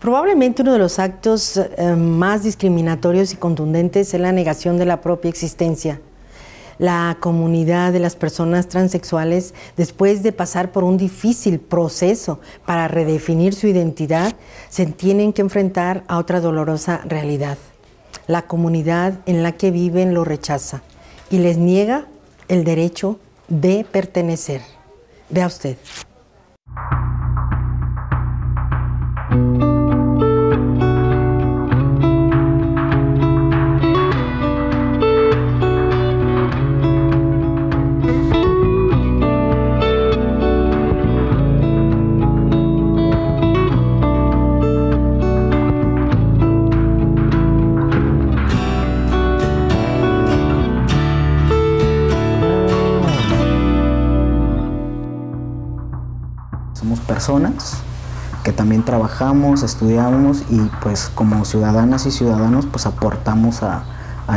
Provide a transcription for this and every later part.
Probablemente uno de los actos más discriminatorios y contundentes es la negación de la propia existencia. La comunidad de las personas transexuales, después de pasar por un difícil proceso para redefinir su identidad, se tienen que enfrentar a otra dolorosa realidad. La comunidad en la que viven lo rechaza y les niega el derecho de pertenecer. Vea usted. Somos personas que también trabajamos, estudiamos y pues como ciudadanas y ciudadanos pues aportamos a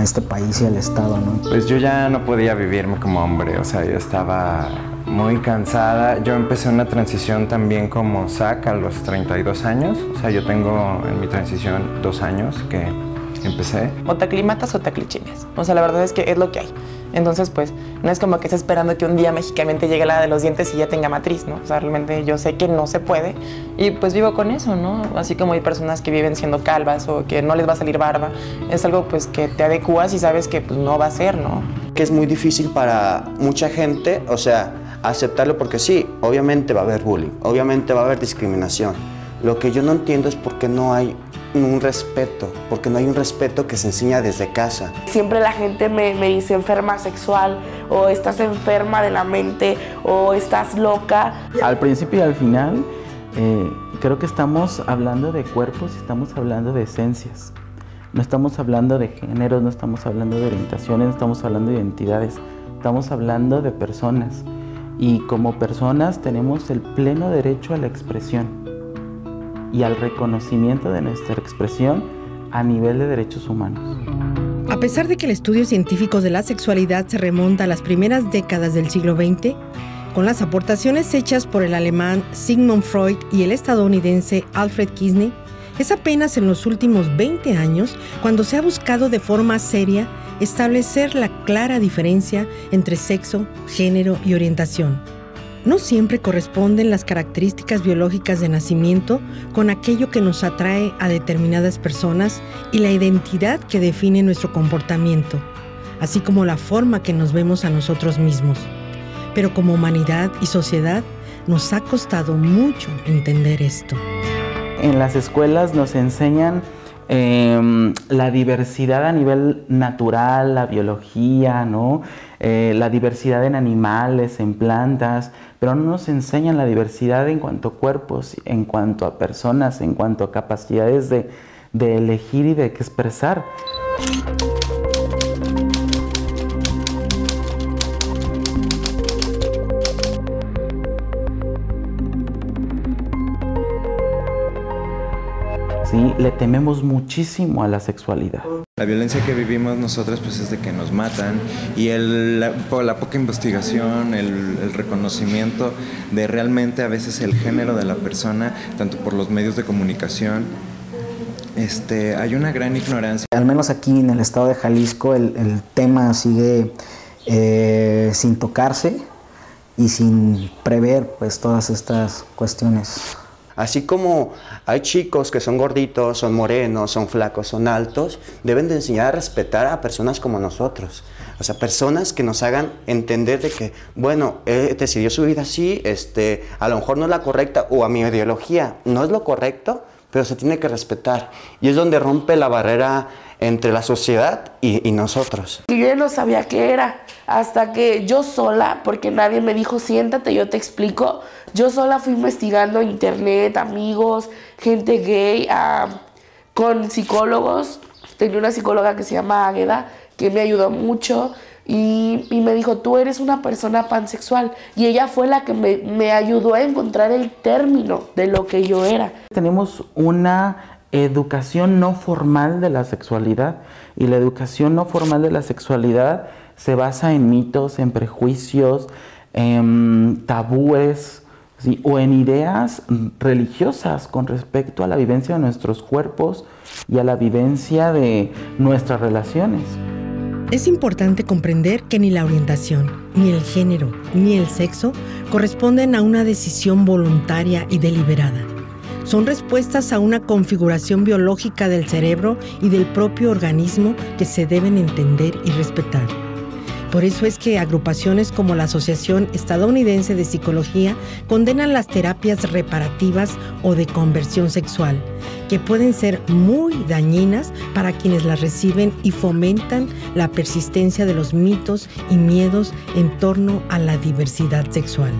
este país y al Estado, ¿no? Pues yo ya no podía vivirme como hombre, o sea, yo estaba muy cansada. Yo empecé una transición también como Zach a los 32 años, o sea, yo tengo en mi transición 2 años que empecé. O te aclimatas o te aclichinas, o sea, la verdad es que es lo que hay. Entonces, pues, no es como que estés esperando que un día mágicamente llegue la de los dientes y ya tenga matriz, ¿no? O sea, realmente yo sé que no se puede y pues vivo con eso, ¿no? Así como hay personas que viven siendo calvas o que no les va a salir barba, es algo pues que te adecuas y sabes que pues no va a ser, ¿no? Que es muy difícil para mucha gente, o sea, aceptarlo porque sí, obviamente va a haber bullying, obviamente va a haber discriminación. Lo que yo no entiendo es por qué no hay un respeto, porque no hay un respeto que se enseña desde casa. Siempre la gente me dice enferma sexual, o estás enferma de la mente, o estás loca. Al principio y al final, creo que estamos hablando de cuerpos y estamos hablando de esencias. No estamos hablando de géneros, no estamos hablando de orientaciones, no estamos hablando de identidades. Estamos hablando de personas. Y como personas tenemos el pleno derecho a la expresión y al reconocimiento de nuestra expresión a nivel de derechos humanos. A pesar de que el estudio científico de la sexualidad se remonta a las primeras décadas del siglo XX, con las aportaciones hechas por el alemán Sigmund Freud y el estadounidense Alfred Kinsey, es apenas en los últimos 20 años cuando se ha buscado de forma seria establecer la clara diferencia entre sexo, género y orientación. No siempre corresponden las características biológicas de nacimiento con aquello que nos atrae a determinadas personas y la identidad que define nuestro comportamiento, así como la forma que nos vemos a nosotros mismos. Pero como humanidad y sociedad nos ha costado mucho entender esto. En las escuelas nos enseñan la diversidad a nivel natural, la biología, ¿no? La diversidad en animales, en plantas, pero no nos enseñan la diversidad en cuanto a cuerpos, en cuanto a personas, en cuanto a capacidades de elegir y de expresar. ¿Sí? Le tememos muchísimo a la sexualidad. La violencia que vivimos nosotros pues es de que nos matan y por la poca investigación, el reconocimiento de realmente a veces el género de la persona, tanto por los medios de comunicación, hay una gran ignorancia. Al menos aquí en el estado de Jalisco el tema sigue sin tocarse y sin prever pues todas estas cuestiones. Así como hay chicos que son gorditos, son morenos, son flacos, son altos, deben de enseñar a respetar a personas como nosotros. O sea, personas que nos hagan entender de que, bueno, decidió su vida así, a lo mejor no es la correcta, o a mi ideología no es lo correcto, pero se tiene que respetar. Y es donde rompe la barrera entre la sociedad y nosotros. Y yo no sabía qué era, hasta que yo sola, porque nadie me dijo siéntate, yo te explico, yo sola fui investigando en internet, amigos, gente gay, con psicólogos. Tenía una psicóloga que se llama Águeda, que me ayudó mucho y me dijo, tú eres una persona pansexual. Y ella fue la que me ayudó a encontrar el término de lo que yo era. Tenemos una educación no formal de la sexualidad y la educación no formal de la sexualidad se basa en mitos, en prejuicios, en tabúes, ¿sí? O en ideas religiosas con respecto a la vivencia de nuestros cuerpos y a la vivencia de nuestras relaciones. Es importante comprender que ni la orientación, ni el género, ni el sexo corresponden a una decisión voluntaria y deliberada. Son respuestas a una configuración biológica del cerebro y del propio organismo que se deben entender y respetar. Por eso es que agrupaciones como la Asociación Estadounidense de Psicología condenan las terapias reparativas o de conversión sexual, que pueden ser muy dañinas para quienes las reciben y fomentan la persistencia de los mitos y miedos en torno a la diversidad sexual.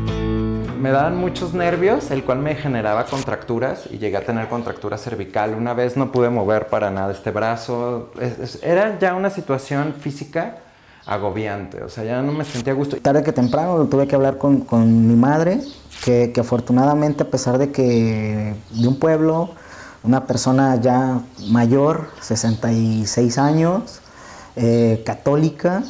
Me daban muchos nervios, el cual me generaba contracturas y llegué a tener contractura cervical. Una vez no pude mover para nada este brazo. Era ya una situación física agobiante, o sea, ya no me sentía a gusto. Tarde que temprano tuve que hablar con mi madre, que afortunadamente, a pesar de que de un pueblo, una persona ya mayor, 66 años, católica,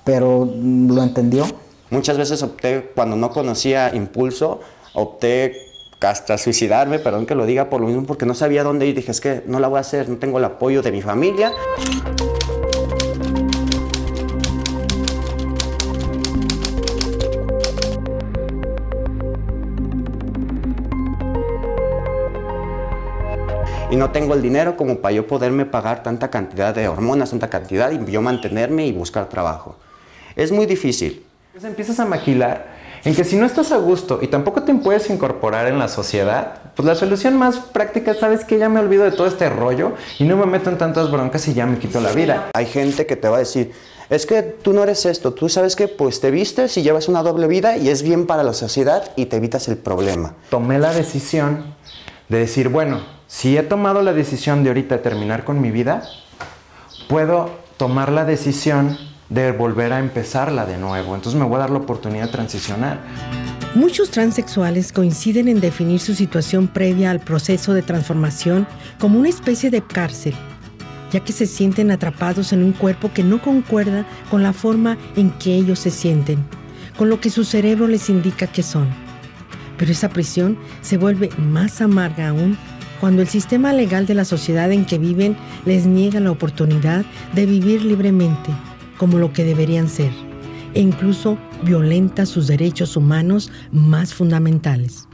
pero lo entendió. Muchas veces opté, cuando no conocía Impulso, opté hasta suicidarme, perdón que lo diga, por lo mismo, porque no sabía dónde ir. Dije, es que no la voy a hacer, no tengo el apoyo de mi familia. Y no tengo el dinero como para yo poderme pagar tanta cantidad de hormonas, tanta cantidad, y yo mantenerme y buscar trabajo. Es muy difícil. Empiezas a maquilar en que si no estás a gusto y tampoco te puedes incorporar en la sociedad, pues la solución más práctica es, ¿sabes qué? Ya me olvido de todo este rollo y no me meto en tantas broncas y ya me quito la vida. Hay gente que te va a decir, es que tú no eres esto, tú sabes que pues te vistes y llevas una doble vida y es bien para la sociedad y te evitas el problema. Tomé la decisión de decir, bueno, si he tomado la decisión de ahorita terminar con mi vida, puedo tomar la decisión de volver a empezarla de nuevo. Entonces me voy a dar la oportunidad de transicionar. Muchos transexuales coinciden en definir su situación previa al proceso de transformación como una especie de cárcel, ya que se sienten atrapados en un cuerpo que no concuerda con la forma en que ellos se sienten, con lo que su cerebro les indica que son. Pero esa prisión se vuelve más amarga aún cuando el sistema legal de la sociedad en que viven les niega la oportunidad de vivir libremente, como lo que deberían ser, e incluso violenta sus derechos humanos más fundamentales.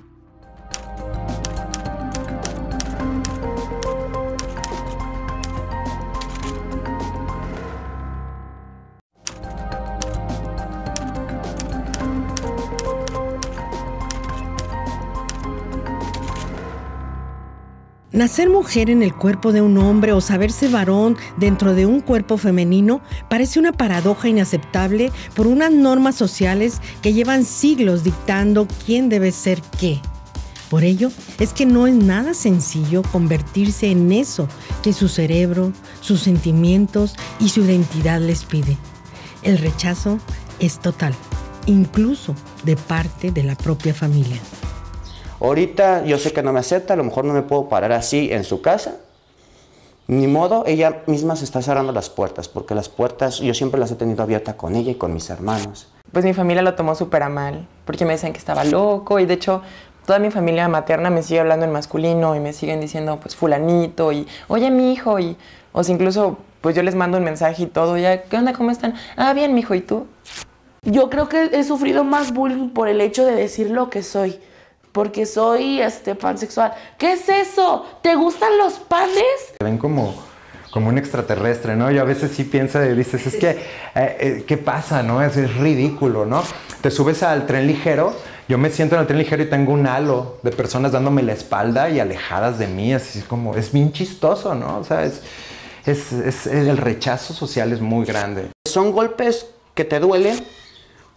Nacer mujer en el cuerpo de un hombre o saberse varón dentro de un cuerpo femenino parece una paradoja inaceptable por unas normas sociales que llevan siglos dictando quién debe ser qué. Por ello, es que no es nada sencillo convertirse en eso que su cerebro, sus sentimientos y su identidad les pide. El rechazo es total, incluso de parte de la propia familia. Ahorita yo sé que no me acepta, a lo mejor no me puedo parar así en su casa. Ni modo, ella misma se está cerrando las puertas, porque las puertas yo siempre las he tenido abiertas con ella y con mis hermanos. Pues mi familia lo tomó súper a mal, porque me decían que estaba loco y de hecho toda mi familia materna me sigue hablando en masculino y me siguen diciendo pues fulanito y oye mi hijo y o sea, incluso pues yo les mando un mensaje y todo, ya, ¿qué onda? ¿Cómo están? Ah, bien, mijo, ¿y tú? Yo creo que he sufrido más bullying por el hecho de decir lo que soy. Porque soy pansexual. ¿Qué es eso? ¿Te gustan los panes? Te ven como un extraterrestre, ¿no? Yo a veces sí pienso y dices, es que, ¿qué pasa, no? Es ridículo, ¿no? Te subes al tren ligero, yo me siento en el tren ligero y tengo un halo de personas dándome la espalda y alejadas de mí, así como, es bien chistoso, ¿no? O sea, el rechazo social es muy grande. Son golpes que te duelen,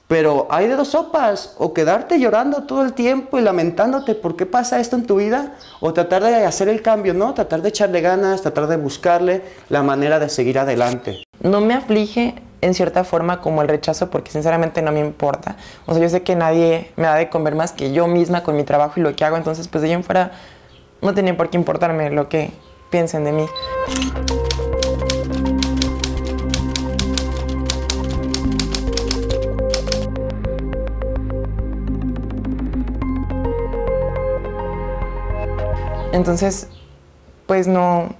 pero hay de dos sopas, o quedarte llorando todo el tiempo y lamentándote por qué pasa esto en tu vida, o tratar de hacer el cambio, ¿no? Tratar de echarle ganas, tratar de buscarle la manera de seguir adelante. No me aflige en cierta forma como el rechazo porque sinceramente no me importa. O sea, yo sé que nadie me da de comer más que yo misma con mi trabajo y lo que hago, entonces pues de ahí en fuera no tenía por qué importarme lo que piensen de mí. Entonces, pues no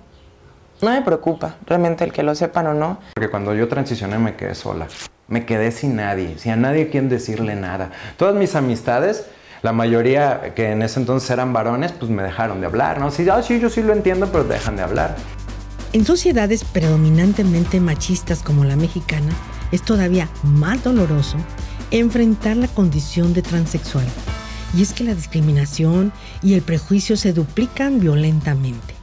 me preocupa realmente el que lo sepan o no. Porque cuando yo transicioné me quedé sola. Me quedé sin nadie, sin a nadie a quien decirle nada. Todas mis amistades, la mayoría que en ese entonces eran varones, pues me dejaron de hablar, ¿no? Sí, yo sí lo entiendo, pero dejan de hablar. En sociedades predominantemente machistas como la mexicana, es todavía más doloroso enfrentar la condición de transexual. Y es que la discriminación y el prejuicio se duplican violentamente.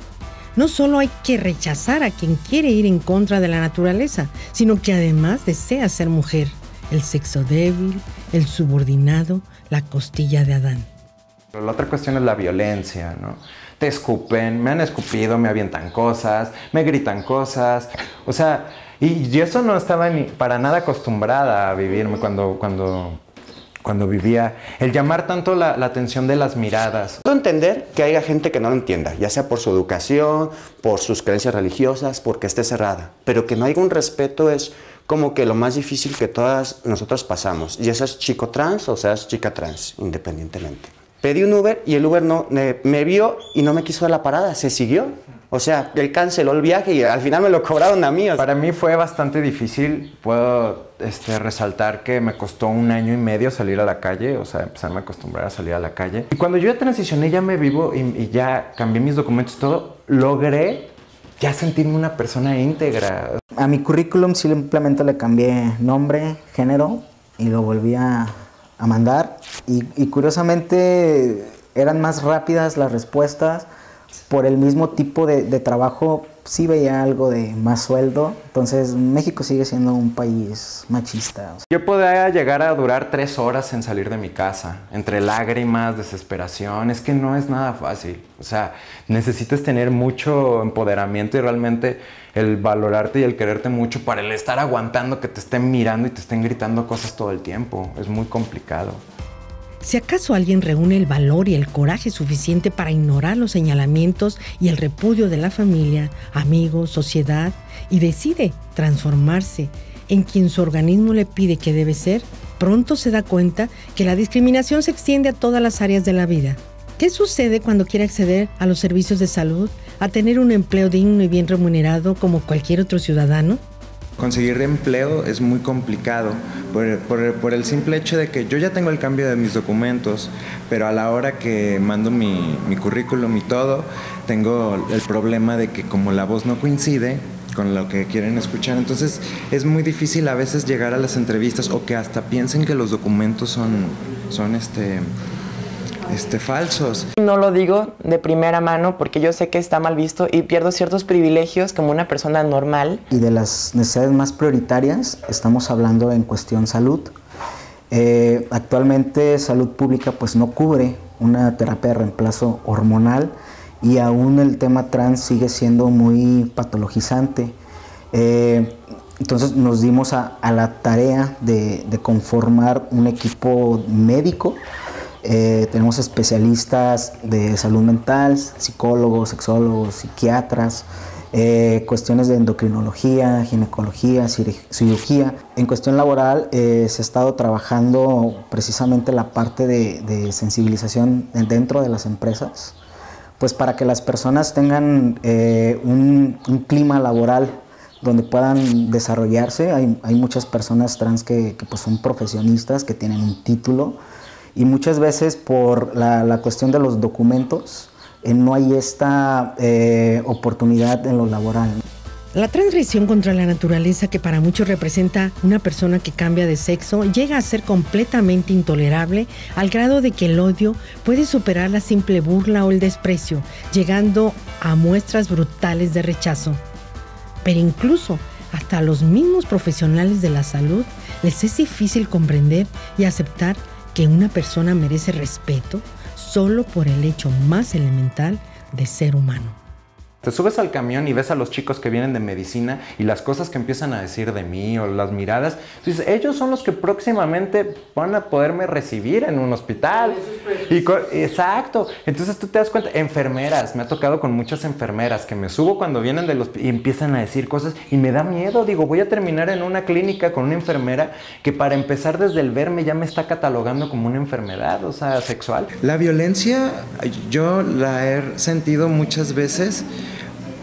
No solo hay que rechazar a quien quiere ir en contra de la naturaleza, sino que además desea ser mujer, el sexo débil, el subordinado, la costilla de Adán. La otra cuestión es la violencia, ¿no? Te escupen, me han escupido, me avientan cosas, me gritan cosas. O sea, y yo eso no estaba ni para nada acostumbrada a vivirme cuando vivía. El llamar tanto la atención de las miradas. Puedo entender que haya gente que no lo entienda, ya sea por su educación, por sus creencias religiosas, porque esté cerrada. Pero que no haya un respeto es como que lo más difícil que todas nosotros pasamos. Ya seas chico trans o seas chica trans, independientemente. Pedí un Uber y el Uber no me vio y no me quiso dar la parada, se siguió. O sea, él canceló el viaje y al final me lo cobraron a mí. Para mí fue bastante difícil. Puedo resaltar que me costó 1 año y medio salir a la calle, o sea, empezarme a acostumbrar a salir a la calle. Y cuando yo ya transicioné, ya me vivo y ya cambié mis documentos y todo, logré ya sentirme una persona íntegra. A mi currículum simplemente le cambié nombre, género y lo volví a mandar. Y curiosamente eran más rápidas las respuestas. Por el mismo tipo de trabajo sí veía algo de más sueldo. Entonces México sigue siendo un país machista. Yo podía llegar a durar 3 horas en salir de mi casa, entre lágrimas, desesperación. Es que no es nada fácil. O sea, necesitas tener mucho empoderamiento y realmente el valorarte y el quererte mucho para el estar aguantando que te estén mirando y te estén gritando cosas todo el tiempo. Es muy complicado. Si acaso alguien reúne el valor y el coraje suficiente para ignorar los señalamientos y el repudio de la familia, amigos, sociedad, y decide transformarse en quien su organismo le pide que debe ser, pronto se da cuenta que la discriminación se extiende a todas las áreas de la vida. ¿Qué sucede cuando quiere acceder a los servicios de salud, a tener un empleo digno y bien remunerado como cualquier otro ciudadano? Conseguir empleo es muy complicado por el simple hecho de que yo ya tengo el cambio de mis documentos, pero a la hora que mando mi currículum y todo, tengo el problema de que como la voz no coincide con lo que quieren escuchar, entonces es muy difícil a veces llegar a las entrevistas o que hasta piensen que los documentos son falsos. No lo digo de primera mano porque yo sé que está mal visto y pierdo ciertos privilegios como una persona normal. Y de las necesidades más prioritarias estamos hablando en cuestión salud. Actualmente salud pública pues no cubre una terapia de reemplazo hormonal y aún el tema trans sigue siendo muy patologizante. Entonces nos dimos a la tarea de conformar un equipo médico. Tenemos especialistas de salud mental, psicólogos, sexólogos, psiquiatras, cuestiones de endocrinología, ginecología, cirugía. En cuestión laboral se ha estado trabajando precisamente la parte de sensibilización dentro de las empresas, pues para que las personas tengan un clima laboral donde puedan desarrollarse. Hay muchas personas trans que pues son profesionistas, que tienen un título, y muchas veces por la cuestión de los documentos no hay esta oportunidad en lo laboral. La transgresión contra la naturaleza, que para muchos representa una persona que cambia de sexo, llega a ser completamente intolerable al grado de que el odio puede superar la simple burla o el desprecio, llegando a muestras brutales de rechazo. Pero incluso hasta a los mismos profesionales de la salud les es difícil comprender y aceptar que una persona merece respeto solo por el hecho más elemental de ser humano. Te subes al camión y ves a los chicos que vienen de medicina y las cosas que empiezan a decir de mí o las miradas. Entonces, ellos son los que próximamente van a poderme recibir en un hospital. Exacto. Entonces tú te das cuenta, enfermeras, me ha tocado con muchas enfermeras que me subo cuando vienen de los y empiezan a decir cosas y me da miedo. Digo, voy a terminar en una clínica con una enfermera que para empezar desde el verme ya me está catalogando como una enfermedad, o sea, sexual. La violencia yo la he sentido muchas veces,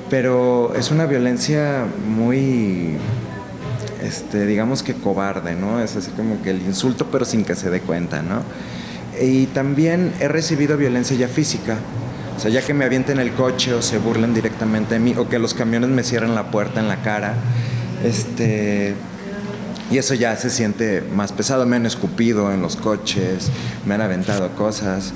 pero es una violencia muy, digamos que cobarde, ¿no? Es así como que el insulto, pero sin que se dé cuenta, ¿no? Y también he recibido violencia ya física, o sea, ya que me avienten el coche o se burlen directamente de mí, o que los camiones me cierren la puerta en la cara, y eso ya se siente más pesado. Me han escupido en los coches, me han aventado cosas.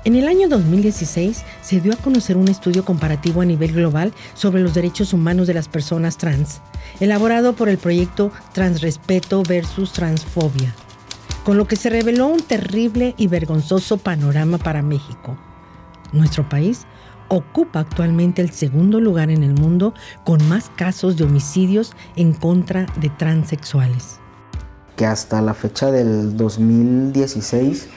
En el año 2016 se dio a conocer un estudio comparativo a nivel global sobre los derechos humanos de las personas trans, elaborado por el proyecto Transrespeto versus Transfobia, con lo que se reveló un terrible y vergonzoso panorama para México. Nuestro país ocupa actualmente el segundo lugar en el mundo con más casos de homicidios en contra de transexuales. Que hasta la fecha del 2016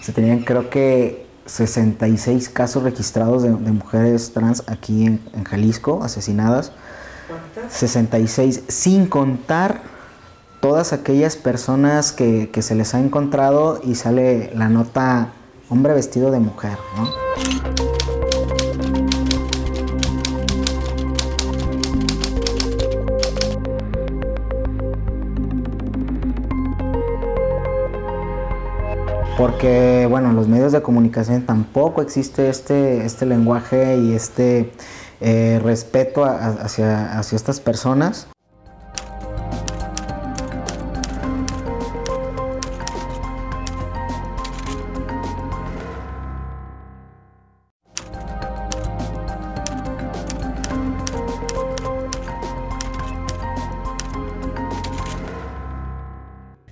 se tenían, creo que 66 casos registrados de mujeres trans aquí en Jalisco, asesinadas. ¿Cuántas? 66, sin contar todas aquellas personas que se les ha encontrado y sale la nota hombre vestido de mujer, ¿no? Porque, bueno, en los medios de comunicación tampoco existe este lenguaje y respeto hacia estas personas.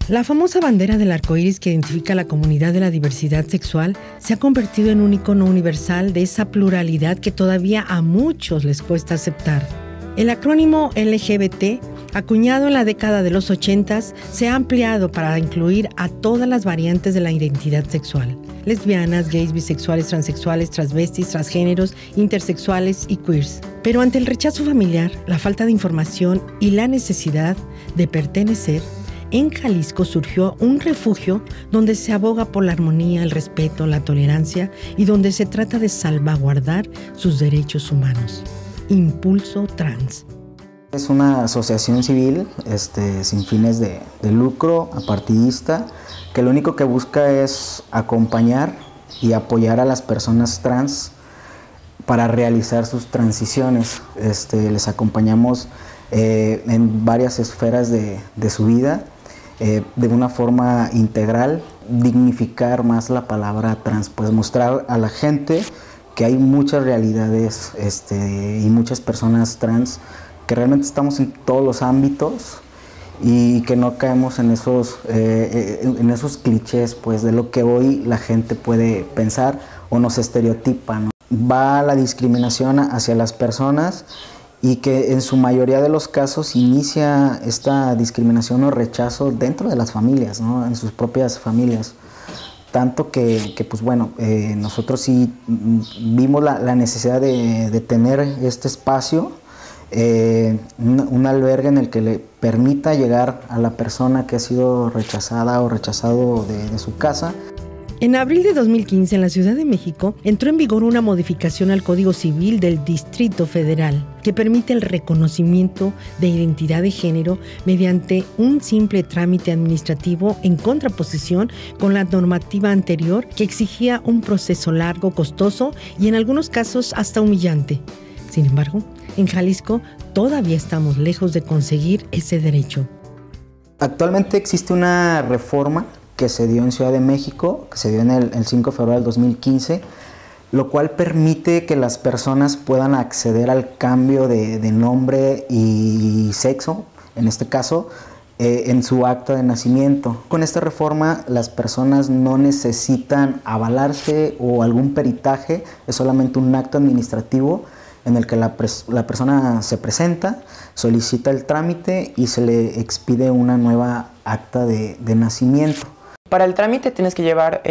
La famosa bandera del arco iris que identifica a la comunidad de la diversidad sexual se ha convertido en un icono universal de esa pluralidad que todavía a muchos les cuesta aceptar. El acrónimo LGBT, acuñado en la década de los 80s, se ha ampliado para incluir a todas las variantes de la identidad sexual: lesbianas, gays, bisexuales, transexuales, transvestis, transgéneros, intersexuales y queers. Pero ante el rechazo familiar, la falta de información y la necesidad de pertenecer, en Jalisco surgió un refugio donde se aboga por la armonía, el respeto, la tolerancia y donde se trata de salvaguardar sus derechos humanos. Impulso Trans. Es una asociación civil sin fines de lucro, apartidista, que lo único que busca es acompañar y apoyar a las personas trans para realizar sus transiciones. Les acompañamos en varias esferas de su vida, de una forma integral, dignificar más la palabra trans, pues mostrar a la gente que hay muchas realidades y muchas personas trans, que realmente estamos en todos los ámbitos y que no caemos en esos clichés, pues, de lo que hoy la gente puede pensar o nos estereotipa, ¿no? Va la discriminación hacia las personas, y que en su mayoría de los casos inicia esta discriminación o rechazo dentro de las familias, ¿no? En sus propias familias. Tanto que pues bueno, nosotros sí vimos la necesidad de tener este espacio, un albergue en el que le permita llegar a la persona que ha sido rechazada o rechazado de su casa. En abril de 2015, en la Ciudad de México, entró en vigor una modificación al Código Civil del Distrito Federal que permite el reconocimiento de identidad de género mediante un simple trámite administrativo, en contraposición con la normativa anterior que exigía un proceso largo, costoso y en algunos casos hasta humillante. Sin embargo, en Jalisco todavía estamos lejos de conseguir ese derecho. Actualmente existe una reforma que se dio en Ciudad de México, que se dio en el 5 de febrero del 2015, lo cual permite que las personas puedan acceder al cambio de nombre y sexo, en este caso, en su acta de nacimiento. Con esta reforma, las personas no necesitan avalarse o algún peritaje, es solamente un acto administrativo en el que la persona se presenta, solicita el trámite y se le expide una nueva acta de nacimiento. Para el trámite tienes que llevar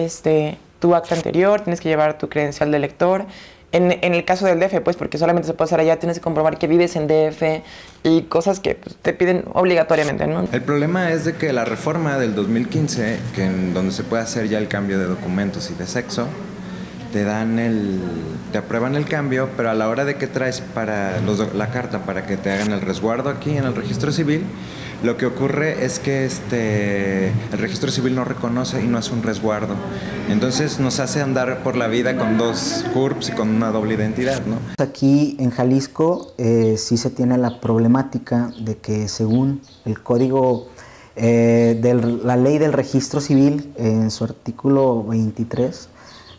tu acta anterior, tienes que llevar tu credencial de lector. En el caso del DF, pues porque solamente se puede hacer allá, tienes que comprobar que vives en DF y cosas que pues, te piden obligatoriamente, ¿no? El problema es de que la reforma del 2015, donde se puede hacer ya el cambio de documentos y de sexo, te aprueban el cambio, pero a la hora de que traes la carta para que te hagan el resguardo aquí en el registro civil, lo que ocurre es que el registro civil no reconoce y no hace un resguardo. Entonces nos hace andar por la vida con dos CURPs y con una doble identidad, ¿no? Aquí en Jalisco sí se tiene la problemática de que según el código de la ley del registro civil, en su artículo 23,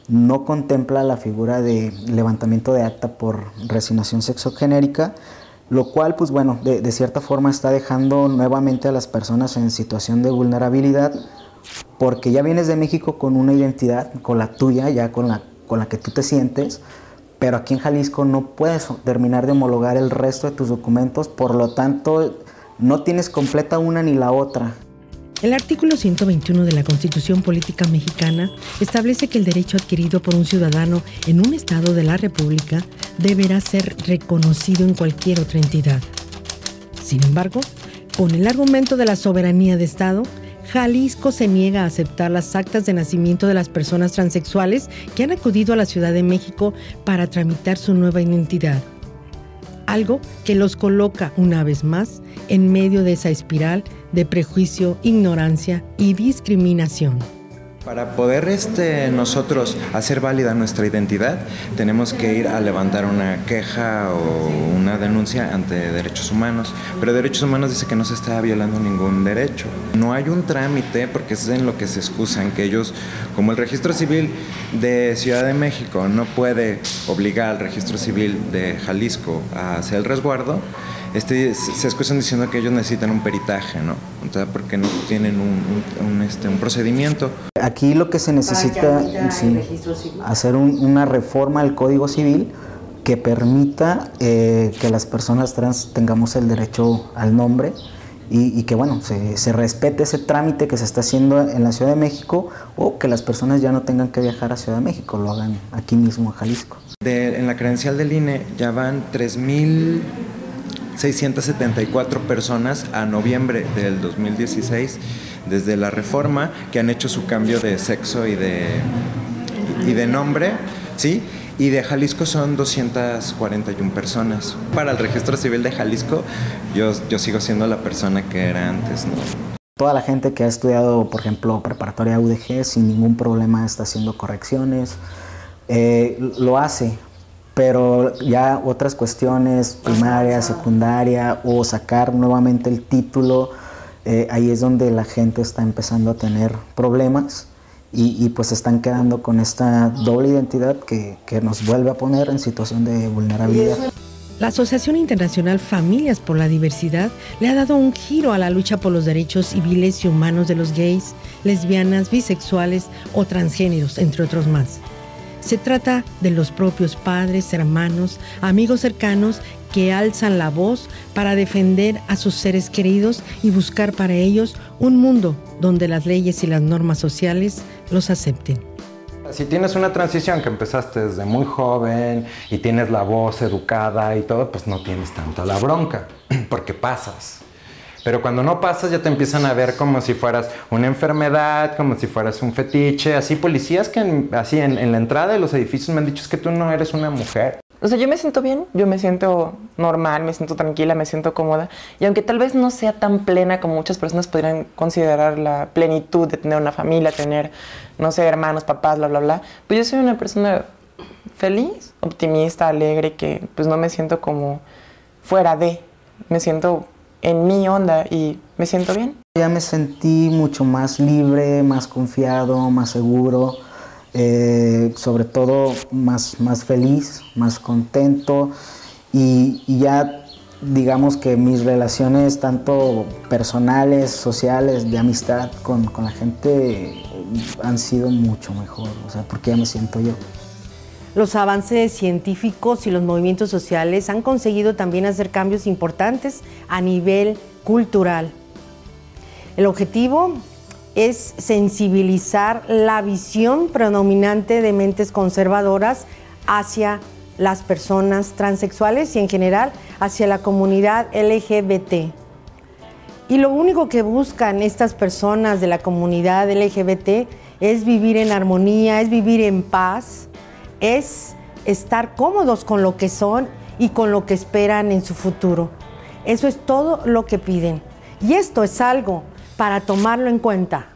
no contempla la figura de levantamiento de acta por resignación sexogenérica, lo cual, pues bueno, de cierta forma está dejando nuevamente a las personas en situación de vulnerabilidad, porque ya vienes de México con una identidad, con la tuya, ya con la que tú te sientes, pero aquí en Jalisco no puedes terminar de homologar el resto de tus documentos, por lo tanto, no tienes completa una ni la otra. El artículo 121 de la Constitución Política Mexicana establece que el derecho adquirido por un ciudadano en un estado de la República deberá ser reconocido en cualquier otra entidad. Sin embargo, con el argumento de la soberanía de Estado, Jalisco se niega a aceptar las actas de nacimiento de las personas transexuales que han acudido a la Ciudad de México para tramitar su nueva identidad. Algo que los coloca una vez más en medio de esa espiral de prejuicio, ignorancia y discriminación. Para poder nosotros hacer válida nuestra identidad, tenemos que ir a levantar una queja o una denuncia ante Derechos Humanos, pero Derechos Humanos dice que no se está violando ningún derecho. No hay un trámite, porque es en lo que se excusan, que ellos, como el Registro Civil de Ciudad de México no puede obligar al Registro Civil de Jalisco a hacer el resguardo, se excusan diciendo que ellos necesitan un peritaje, ¿no? O sea, porque no tienen un procedimiento. Aquí lo que se necesita es hacer una reforma al Código Civil que permita que las personas trans tengamos el derecho al nombre y que bueno, se respete ese trámite que se está haciendo en la Ciudad de México, o que las personas ya no tengan que viajar a Ciudad de México, lo hagan aquí mismo en Jalisco. En la credencial del INE ya van 3,674 personas a noviembre del 2016, desde la reforma, que han hecho su cambio de sexo y de nombre, ¿sí? Y de Jalisco son 241 personas. Para el Registro Civil de Jalisco, yo sigo siendo la persona que era antes, ¿no? Toda la gente que ha estudiado, por ejemplo, preparatoria UDG, sin ningún problema está haciendo correcciones, lo hace. Pero ya otras cuestiones, primaria, secundaria, o sacar nuevamente el título, ahí es donde la gente está empezando a tener problemas y pues están quedando con esta doble identidad que nos vuelve a poner en situación de vulnerabilidad. La Asociación Internacional Familias por la Diversidad le ha dado un giro a la lucha por los derechos civiles y humanos de los gays, lesbianas, bisexuales o transgéneros, entre otros más. Se trata de los propios padres, hermanos, amigos cercanos que alzan la voz para defender a sus seres queridos y buscar para ellos un mundo donde las leyes y las normas sociales los acepten. Si tienes una transición que empezaste desde muy joven y tienes la voz educada y todo, pues no tienes tanta la bronca, porque pasas. Pero cuando no pasas ya te empiezan a ver como si fueras una enfermedad, como si fueras un fetiche. Así policías que en la entrada de los edificios me han dicho es que tú no eres una mujer. O sea, yo me siento bien, yo me siento normal, me siento tranquila, me siento cómoda. Y aunque tal vez no sea tan plena como muchas personas podrían considerar la plenitud de tener una familia, tener, no sé, hermanos, papás, bla, bla, bla, pues yo soy una persona feliz, optimista, alegre, que pues no me siento como fuera de, me siento en mi onda y me siento bien. Ya me sentí mucho más libre, más confiado, más seguro, sobre todo más feliz, más contento y ya digamos que mis relaciones tanto personales, sociales, de amistad con la gente han sido mucho mejor, o sea, porque ya me siento yo. Los avances científicos y los movimientos sociales han conseguido también hacer cambios importantes a nivel cultural. El objetivo es sensibilizar la visión predominante de mentes conservadoras hacia las personas transexuales y en general hacia la comunidad LGBT. Y lo único que buscan estas personas de la comunidad LGBT es vivir en armonía, es vivir en paz, es estar cómodos con lo que son y con lo que esperan en su futuro. Eso es todo lo que piden. Y esto es algo para tomarlo en cuenta.